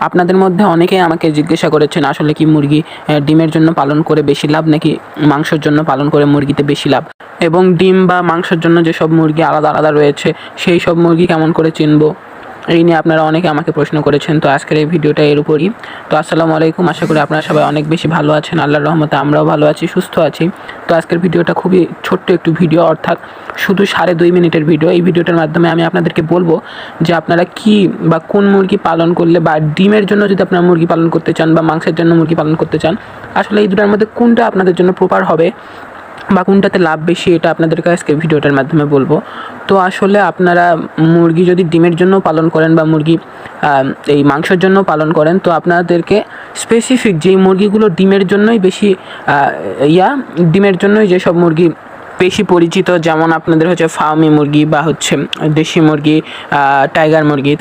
আপনাদের মধ্যে অনেকেই আমাকে জিজ্ঞাসা করেছেন আসলে কি মুরগি ডিমের জন্য পালন করে বেশি লাভ নাকি মাংসের জন্য পালন করে মুরগিতে বেশি লাভ, এবং ডিম বা মাংসের জন্য যেসব মুরগি আলাদা আলাদা রয়েছে সেই সব মুরগি কেমন করে চিনবো, এই নিয়ে আপনারা অনেকে আমাকে প্রশ্ন করেছেন। তো আজকের এই ভিডিওটা এর উপরই। তো আসসালামু আলাইকুম, আশা করি আপনারা সবাই অনেক বেশি ভালো আছেন, আল্লাহর রহমতে আমরাও ভালো আছি, সুস্থ আছি। তো আজকের ভিডিওটা খুবই ছোট্ট একটু ভিডিও, অর্থাৎ শুধু 2.5 মিনিটের ভিডিও। এই ভিডিওটার মাধ্যমে আমি আপনাদেরকে বলবো যে আপনারা কি বা কোন মুরগি পালন করলে, বা ডিমের জন্য যদি আপনারা মুরগি পালন করতে চান বা মাংসের জন্য মুরগি পালন করতে চান, আসলে এই দুটার মধ্যে কোনটা আপনাদের জন্য প্রপার হবে বা কোনটাতে লাভ বেশি, এটা আপনাদেরকে আজকে ভিডিওটার মাধ্যমে বলবো। তো আসলে আপনারা মুরগি যদি ডিমের জন্য পালন করেন বা মুরগি এই মাংসের জন্য পালন করেন, তো আপনাদেরকে স্পেসিফিক যেই মুরগিগুলো ডিমের জন্যই বেশি ডিমের জন্যই যেসব মুরগি বেশি পরিচিত, যেমন আপনাদের হচ্ছে ফার্মি মুরগি বা হচ্ছে দেশি মুরগি, টাইগার মুরগি, তো